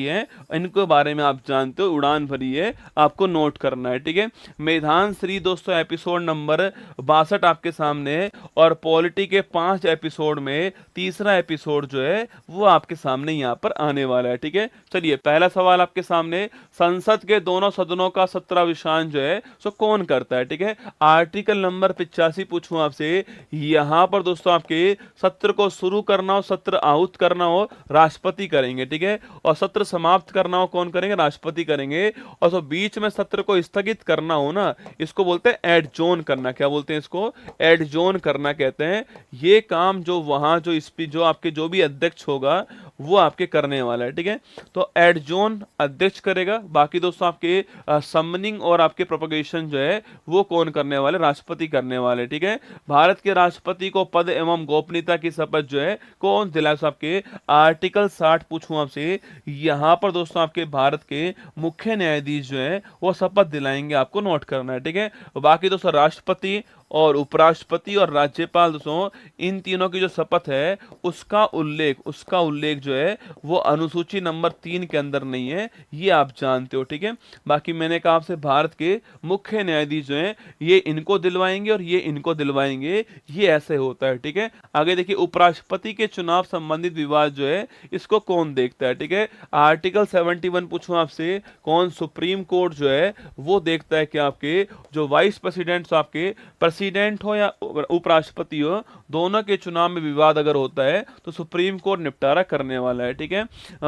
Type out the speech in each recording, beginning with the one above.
है, इनके बारे में आप जानते हो, उड़ान भरी है, आपको नोट करना है, ठीक है। मैदान श्री दोस्तों एपिसोड नंबर 62 आपके सामने है, और पॉलिटी के 5 एपिसोड में तीसरा एपिसोड जो है वो आपके सामने यहाँ पर आने वाला है, ठीक है। चलिए पहला सवाल आपके सामने, संसद के दोनों सदनों का सत्राधिशान जो है सो कौन करता है, ठीक है। आर्टिकल नंबर 85 पूछूं आपसे, यहाँ पर दोस्तों आपके सत्र को शुरू करना हो, सत्र आहूत करना हो, राष्ट्रपति करेंगे, ठीक है। और सत्र समाप्त करना हो कौन करेंगे, राष्ट्रपति करेंगे। और तो बीच में सत्र को स्थगित करना हो ना, इसको बोलते हैं एडजोर्न करना। क्या बोलते हैं इसको, एडजोर्न करना कहते हैं। ये काम जो वहां जो आपके जो भी अध्यक्ष होगा वो आपके करने वाला है, ठीक है। तो एडजोर्न अध्यक्ष करेगा, बाकी दोस्तों आपके समनिंग और आपके प्रोपगेशन जो है वो कौन करने वाले, राष्ट्रपति करने वाले, ठीक है। भारत के राष्ट्रपति को पद एवं गोपनीयता की शपथ जो है कौन दिलाए, आपके आर्टिकल 60 पूछूं आपसे, यहां पर दोस्तों आपके भारत के मुख्य न्यायाधीश जो है वो शपथ दिलाएंगे, आपको नोट करना है, ठीक है। बाकी दोस्तों राष्ट्रपति और उपराष्ट्रपति और राज्यपाल दोस्तों, इन तीनों की जो शपथ है उसका उल्लेख जो है वो अनुसूची नंबर 3 के अंदर नहीं है, ये आप जानते हो, ठीक है। बाकी मैंने कहा आपसे भारत के मुख्य न्यायाधीश जो हैं ये इनको दिलवाएंगे और ये इनको दिलवाएंगे, ये ऐसे होता है, ठीक है। आगे देखिए, उपराष्ट्रपति के चुनाव संबंधित विवाद जो है इसको कौन देखता है, ठीक है। आर्टिकल 71 पूछूं आपसे, कौन, सुप्रीम कोर्ट जो है वो देखता है कि आपके जो वाइस प्रेसिडेंट आपके प्रेसिडेंट हो या उपराष्ट्रपति हो, दोनों के चुनाव में विवाद अगर होता है तो सुप्रीम कोर्ट निपटारा करने वाला है, ठीक है।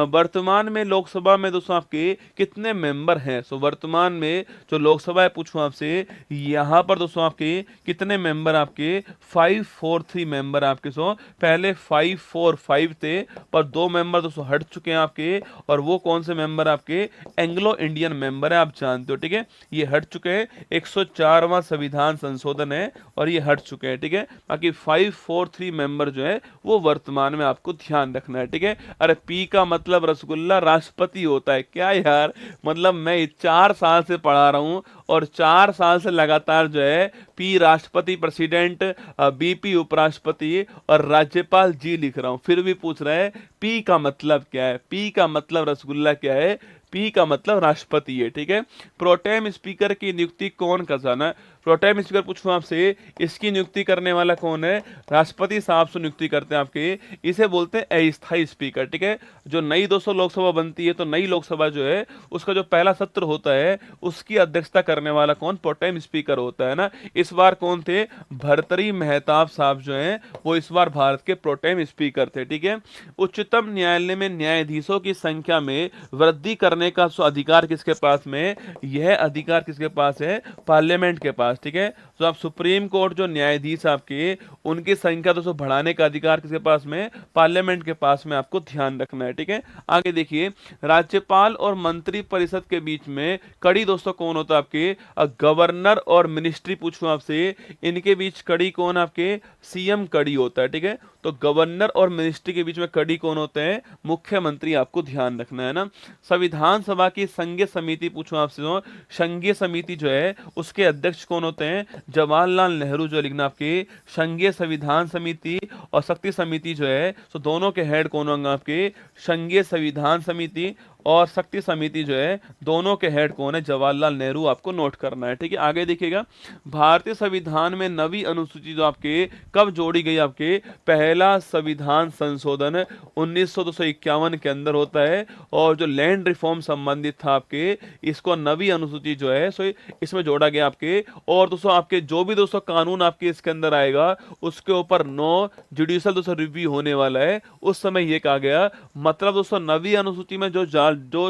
वर्तमान में लोकसभा में दोस्तों आपके कितने मेंबर हैं, सो वर्तमान में जो लोकसभा है पूछूं आपसे, यहां पर दोस्तों आपके कितने मेंबर, आपके 543 मेंबर आपके। सो पहले 545 थे, पर 2 मेंबर दोस्तों हट चुके हैं आपके, और वो कौन से मेंबर आपके, एंग्लो इंडियन मेंबर है, आप जानते हो, ठीक है। ये हट चुके हैं, 104वां संविधान संशोधन है और ये हट चुके हैं, ठीक है। बाकी 543 मेंबर जो है वो वर्तमान में आपको ध्यान रखना है, ठीक है। अरे पी का मतलब रसगुल्ला राष्ट्रपति होता है क्या यार, मतलब मैं 4 साल से पढ़ा रहा हूं और 4 साल से लगातार जो है पी राष्ट्रपति प्रेसिडेंट, बीपी उपराष्ट्रपति और राज्यपाल जी लिख रहा हूं, फिर भी पूछ रहा है पी का मतलब क्या है, पी का मतलब रसगुल्ला क्या है, पी का मतलब राष्ट्रपति है, ठीक है। प्रोटेम स्पीकर की नियुक्ति कौन करता है, प्रोटेम स्पीकर पूछूं आपसे, इसकी नियुक्ति करने वाला कौन है, राष्ट्रपति साहब से नियुक्ति करते हैं आपके, इसे बोलते हैं अस्थायी स्पीकर, ठीक है। जो नई 200 लोकसभा बनती है तो नई लोकसभा जो है उसका जो पहला सत्र होता है उसकी अध्यक्षता करने वाला कौन, प्रोटेम स्पीकर होता है ना। इस बार कौन थे, भर्तृहरि मेहताब साहब जो हैं वो इस बार भारत के प्रोटेम स्पीकर थे, ठीक है। उच्चतम न्यायालय में न्यायाधीशों की संख्या में वृद्धि करने का अधिकार किसके पास में, यह अधिकार किसके पास है, पार्लियामेंट के पास, ठीक है। तो आप सुप्रीम कोर्ट जो न्यायाधीश आपके उनकी संख्या तो बढ़ाने का अधिकार किसके पास में, पार्लियामेंट के पास में, आपको ध्यान रखना है, ठीक है। आगे देखिए, राज्यपाल और मंत्री परिषद के बीच में कड़ी दोस्तों कौन होता है आपके, गवर्नर और मिनिस्ट्री पूछूं आपसे, इनके बीच कड़ी कौन आपके, सीएम कड़ी होता है, ठीक है। तो गवर्नर और मिनिस्ट्री के बीच में कड़ी कौन होते हैं, मुख्यमंत्री, आपको ध्यान रखना है ना। संविधान सभा की संघीय समिति पूछूं आपसे, संघीय समिति जो है उसके अध्यक्ष कौन होते हैं, जवाहरलाल नेहरू जो लिखना आपके, संघीय संविधान समिति और शक्ति समिति जो है तो दोनों के हेड कौन होंगे आपके, संघीय संविधान समिति और शक्ति समिति जो है दोनों के हेड कौन है, जवाहरलाल नेहरू, आपको नोट करना है, ठीक है। आगे देखिएगा, भारतीय संविधान में नवी अनुसूची जो आपके कब जोड़ी गई, आपके पहला संविधान संशोधन 1951 के अंदर होता है, और जो लैंड रिफॉर्म संबंधित था आपके, इसको नवी अनुसूची जो है सो इसमें जोड़ा गया आपके। और दोस्तों आपके जो भी दोस्तों कानून आपके इसके अंदर आएगा उसके ऊपर नो जुडिशियल दोस्तों रिव्यू होने वाला है, उस समय ये कहा गया, मतलब दोस्तों नवी अनुसूची में जो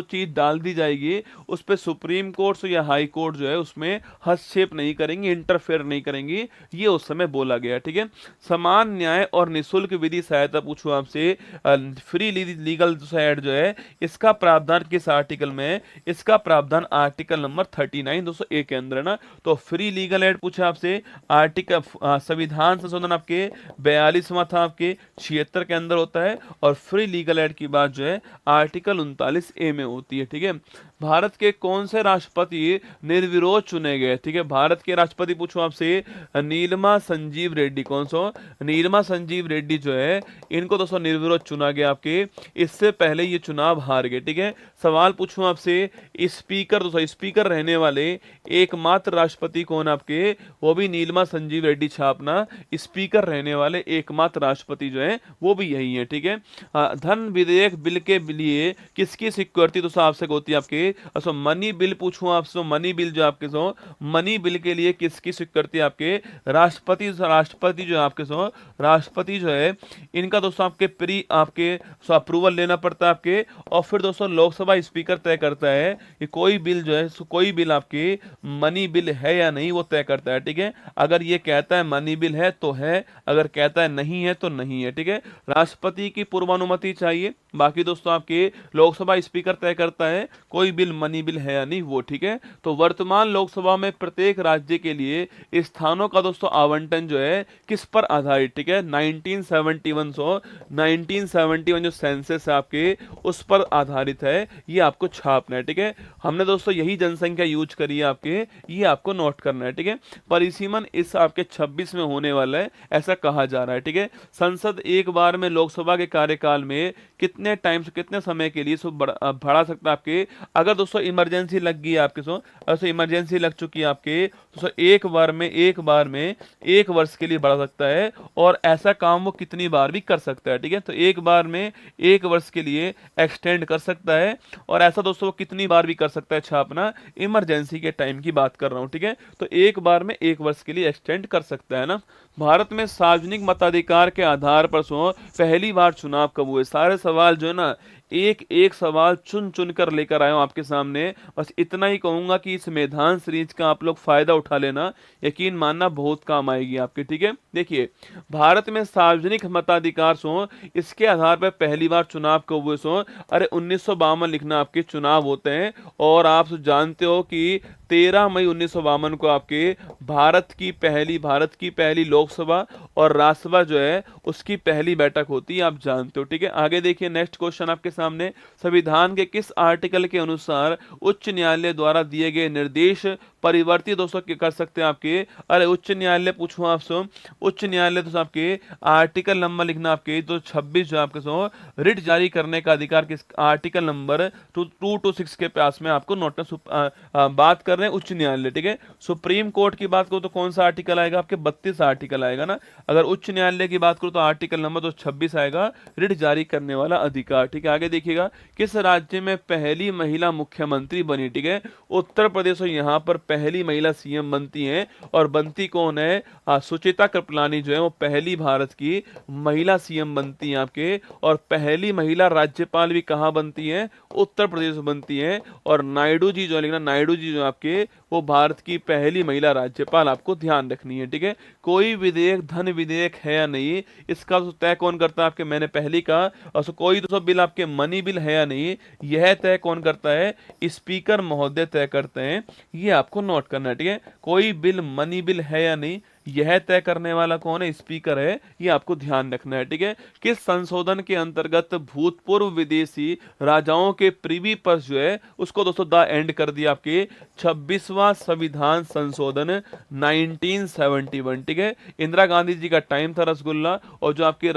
चीज डाल दी जाएगी उस पे सुप्रीम कोर्ट या हाई कोर्ट जो है उसमें हस्तक्षेप नहीं करेंगे, इंटरफेयर नहीं करेंगी, ये उस समय बोला गया, ठीक है। समान न्याय और निःशुल्क विधि सहायता पूछूं आपसे, फ्री लीगल एड जो है इसका प्रावधान किस आर्टिकल में है, इसका प्रावधान आर्टिकल नंबर 39 दोस्तों ए के अंदर है ना। तो फ्री लीगल एड पूछा आपसे, आर्टिकल संविधान संशोधन आपके 42वां था आपके 76 के अंदर होता है, और फ्री लीगल एड की बात जो है आर्टिकल 39 ए में होती है। ठीक है, भारत के कौन से राष्ट्रपति निर्विरोध चुने गए? ठीक है, भारत के राष्ट्रपति पूछो आपसे, नीलमा संजीव रेड्डी। कौन सा? नीलमा संजीव रेड्डी जो है, इनको दोस्तों निर्विरोध चुना गया आपके, इससे पहले ये चुनाव हार गए। ठीक है, सवाल पूछूं आपसे, स्पीकर दोस्तों, स्पीकर रहने वाले एकमात्र राष्ट्रपति कौन आपके? वो भी नीलमा संजीव रेड्डी छापना, स्पीकर रहने वाले एकमात्र राष्ट्रपति जो है वो भी यही है। ठीक है, धन विधेयक बिल के लिए किसकी स्वीकृति दोस्तों आवश्यक होती है आपके? मनी बिल पूछूं आपसे, मनी बिल जो आपके सो, मनी बिल के लिए किसकी स्वीकृति आपके? राष्ट्रपति जो आपके सो, राष्ट्रपति जो है इनका दोस्तों आपके आपके अप्रूवल लेना पड़ता है आपके, और फिर दोस्तों लोकसभा स्पीकर तय करता है कि कोई बिल जो है, कोई बिल आपके मनी बिल है या नहीं, वो तय करता है। ठीक है, अगर ये कहता है मनी बिल है तो है, अगर कहता है नहीं है तो नहीं है। ठीक है, राष्ट्रपति की पूर्वानुमति चाहिए, बाकी दोस्तों आपके लोकसभा स्पीकर तय करता है कोई बिल मनी बिल है या नहीं वो। ठीक है, तो वर्तमान लोकसभा में प्रत्येक राज्य के लिए स्थानों का दोस्तों आवंटन जो है किस पर आधारित? ठीक है, 1971 जो सेंसस है आपके, उस पर आधारित है, ये आपको छापना है। ठीक है, हमने दोस्तों यही जनसंख्या यूज करी है आपके, ये आपको नोट करना है। ठीक है, परिसीमन इस आपके 26 में होने वाला है, ऐसा कहा जा रहा है। ठीक है, संसद एक बार में लोकसभा के कार्यकाल में कितने टाइम से कितने समय के लिए बढ़ा सकता है आपके? अगर दोस्तों इमरजेंसी लग गई है आपके अगर इमरजेंसी लग चुकी है आपके तो एक बार में 1 वर्ष के लिए बढ़ा सकता है, और ऐसा काम वो कितनी बार भी कर सकता है। ठीक है, तो एक बार में 1 वर्ष के लिए एक्सटेंड कर सकता है, और ऐसा दोस्तों वो कितनी बार भी कर सकता है छापना? इमरजेंसी के टाइम की बात कर रहा हूं। ठीक है, तो एक बार में 1 वर्ष के लिए एक्सटेंड कर सकता है ना। भारत में सार्वजनिक मताधिकार के आधार पर पहली बार चुनाव कब हुए? सारे सवाल जो है ना, एक एक सवाल चुन चुन कर लेकर आया हूं आपके सामने। बस इतना ही कहूंगा कि इस मैदान सीरीज का आप लोग फायदा उठा लेना, यकीन मानना बहुत काम आएगी आपके। ठीक है, देखिए भारत में सार्वजनिक मताधिकार इसके आधार पर पहली बार चुनाव कब हुए? अरे 1952 लिखना, आपके चुनाव होते हैं, और आप जानते हो कि 13 मई 1952 को आपके भारत की पहली लोकसभा और राज्यसभा जो है उसकी पहली बैठक होती है, आप जानते हो। ठीक है, आगे देखिए नेक्स्ट क्वेश्चन आपके सामने, संविधान के किस आर्टिकल के अनुसार उच्च न्यायालय द्वारा दिए गए निर्देश परिवर्तित दोस्तों कर सकते हैं आपके? अरे उच्च न्यायालय पूछूं आपसे, उच्च न्यायालय दोस्तों आपके आर्टिकल नंबर लिखना आपके तो 26 जो आपके रिट जारी करने का अधिकार किस आर्टिकल नंबर 226 के पास में आपको नोटिस बात कर रहे हैं उच्च न्यायालय। ठीक है, सुप्रीम कोर्ट की बात करो तो कौन सा आर्टिकल आएगा आपके? 32 आर्टिकल आएगा ना। अगर उच्च न्यायालय की बात करो तो आर्टिकल नंबर तो 26 आएगा, रिट जारी करने वाला अधिकार। ठीक है, आगे देखिएगा, किस राज्य में पहली महिला मुख्यमंत्री बनी? ठीक है, उत्तर प्रदेश, और यहाँ पर पहली महिला सीएम बनती हैं, और बनती कौन है? सुचिता कृपलानी जो है वो पहली भारत की महिला सीएम बनती हैं आपके, और पहली महिला राज्यपाल भी कहाँ बनती है? उत्तर प्रदेश बनती है। और नायडू जी जो लिखना, नायडू जी जो आपके वो भारत की पहली महिला राज्यपाल, आपको ध्यान रखनी है। ठीक है, कोई विधेयक धन विधेयक है या नहीं, इसका तय कौन करता है आपके? मैंने पहले कहा, और कोई दोस्तों बिल आपके मनी बिल है या नहीं, यह तय कौन करता है? स्पीकर महोदय तय करते हैं, ये आपको नोट करना है। ठीक है, कोई बिल मनी बिल है या नहीं, यह तय करने वाला कौन है? स्पीकर है, ये आपको ध्यान रखना है। ठीक है, किस संशोधन के अंतर्गत भूतपूर्व विदेशी राजाओं के प्रीवी पर्स जो है उसको दोस्तों द एंड कर दिया आपके? 26वां संविधान संशोधन 1971। ठीक है, इंदिरा गांधी जी का टाइम था रसगुल्ला, और जो आपके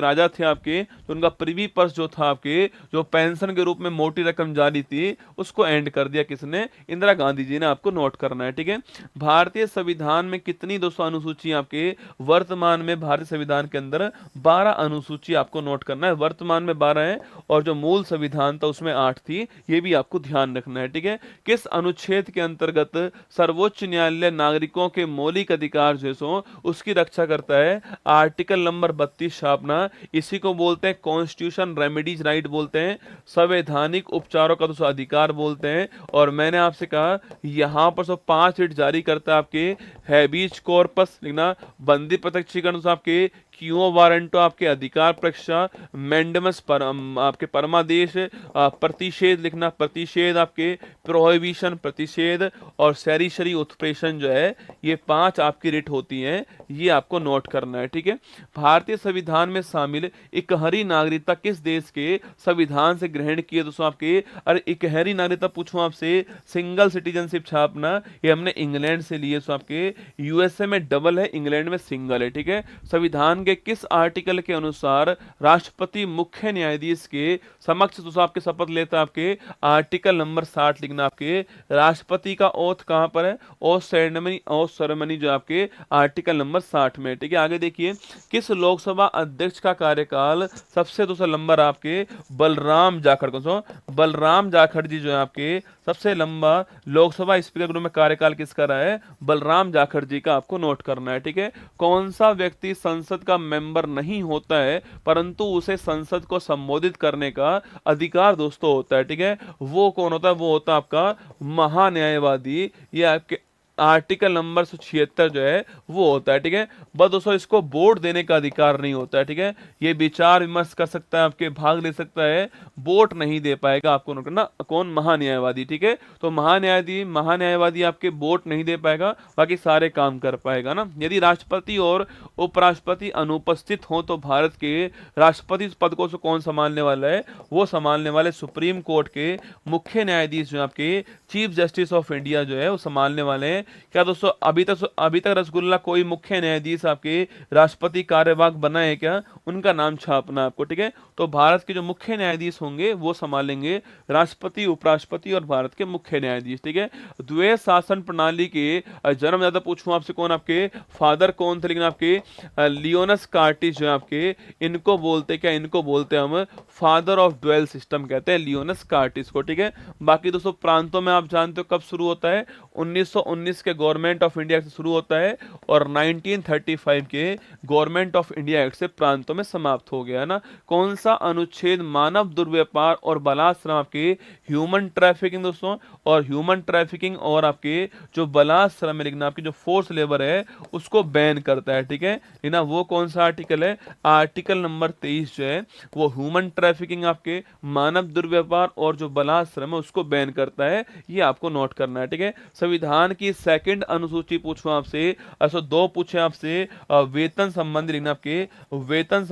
राजा थे आपके, तो उनका प्रीवी पर्स जो था आपके, जो पेंशन के रूप में मोटी रकम जारी थी, उसको एंड कर दिया किसने? इंदिरा गांधी जी ने, आपको नोट करना है। ठीक है, भारतीय संविधान में कितनी दोस्तों अनुसूची आपके? वर्तमान में भारतीय संविधान के अंदर 12 अनुसूची आपको नोट करना है, वर्तमान में 12 है, और जो मूल संविधान था उसमें 8 थी, ये भी आपको ध्यान रखना है। ठीक है, किस अनुच्छेद के अंतर्गत सर्वोच्च न्यायालय नागरिकों के मौलिक अधिकार जो उसकी रक्षा करता है? आर्टिकल नंबर 32 छापना, इसी को बोलते हैं कॉन्स्टिट्यूशन रेमेडीज राइट बोलते हैं, संवैधानिक उपचारों का दोस्तों अधिकार बोलते हैं। और मैंने आपसे कहा यहां पर 5 रिट जारी करता है आपके, हैबीज कॉर्पस लिखना, बंदी प्रत्यक्षीकरण आपके क्यों वारंटो आपके अधिकार परीक्षा, मैंडमस पर आपके परमादेश, प्रतिषेध लिखना, प्रतिषेध आपके प्रोहिबिशन प्रतिषेध, और सैरिशरी उत्प्रेषण जो है, ये 5 आपकी रिट होती हैं, ये आपको नोट करना है। ठीक है, भारतीय संविधान में शामिल इकहरी नागरिकता किस देश के संविधान से ग्रहण की है दोस्तों आपके? अरे इकहरी नागरिकता पूछूं आपसे, सिंगल सिटीजनशिप छापना, ये हमने इंग्लैंड से लिए। सो आपके यूएसए में डबल है, इंग्लैंड में सिंगल है। ठीक है, संविधान के किस आर्टिकल के अनुसार राष्ट्रपति मुख्य न्यायाधीश के समक्ष दोस्तों आपके शपथ लेता है? आपके आर्टिकल नंबर 60 लिखना। आपके राष्ट्रपति का ओथ कहां पर है? ओथ सेरेमनी जो आपके आर्टिकल नंबर 60 में। ठीक है, आगे देखिए, किस लोकसभा अध्यक्ष का कार्यकाल सबसे दोस्तों लंबा रहा? आपके बलराम जाखड़ को, बलराम जाखड़ जी जो है आपके सबसे लंबा लोकसभा स्पीकर के रूप में कार्यकाल किसका रहा है? बलराम जाखड़ जी का आपको नोट करना है। ठीक है, कौन सा व्यक्ति संसद का मेंबर नहीं होता है परंतु उसे संसद को संबोधित करने का अधिकार दोस्तों होता है? ठीक है, वो कौन होता है? वो होता है आपका महान्यायवादी। ये आपके आर्टिकल नंबर 176 जो है वो होता है। ठीक है, बस दोस्तों इसको वोट देने का अधिकार नहीं होता है। ठीक है, ये विचार विमर्श कर सकता है, आपके भाग ले सकता है, वोट नहीं दे पाएगा। आपको नोट करना, कौन? महान्यायवादी। ठीक है, तो महान्यायवादी आपके वोट नहीं दे पाएगा, बाकी सारे काम कर पाएगा ना। यदि राष्ट्रपति और उपराष्ट्रपति अनुपस्थित हो तो भारत के राष्ट्रपति पद को कौन संभालने वाला है? वो संभालने वाले सुप्रीम कोर्ट के मुख्य न्यायाधीश जो आपके चीफ जस्टिस ऑफ इंडिया जो है वो संभालने वाले हैं। क्या दोस्तों अभी तक रसगुल्ला कोई मुख्य न्यायाधीश आपके राष्ट्रपति कार्यवाहक बना है क्या? उनका नाम छापना आपको। ठीक है, तो भारत के जो मुख्य न्यायाधीश होंगे वो संभालेंगे राष्ट्रपति, उपराष्ट्रपति और भारत के मुख्य न्यायाधीश। ठीक है, द्वैध शासन प्रणाली के जन्म ज्यादा पूछूं आपसे, कौन आपके फादर कौन थे? लेकिन आपके लियोनस कार्टिस जो है आपके, इनको बोलते क्या? इनको बोलते हम फादर ऑफ ड्वेल सिस्टम कहते हैं, लियोनस कार्टिस को। ठीक है, बाकी दोस्तों प्रांतों में आप जानते हो कब शुरू होता है? 1919 के गवर्नमेंट ऑफ इंडिया एक्ट से शुरू होता है और 1935 के गवर्नमेंट ऑफ इंडिया एक्ट से प्रांतों में समाप्त हो गया है ना। कौन सा अनुच्छेद मानव दुर्व्यापार और बलात्कार आपके ह्यूमन ट्रैफिकिंग दोस्तों, और ह्यूमन ट्रैफिकिंग और आपके जो बलात्कार में लिखना आपकी जो फोर्स लेबर है उसको बैन करता है? ठीक है, ना वो कौन सा आर्टिकल है? आर्टिकल नंबर 23 जो है वो ह्यूमन ट्रैफिकिंग, आपके मानव दुर्व्यापार और जो बलात्कार है उसको बैन करता है। ये आपको नोट करना है। ठीक है, संविधान की सेकंड अनुसूची पूछूं आपसे, ऐसा 2 पूछे आपसे, वेतन संबंधी लिखना। आपके वेतन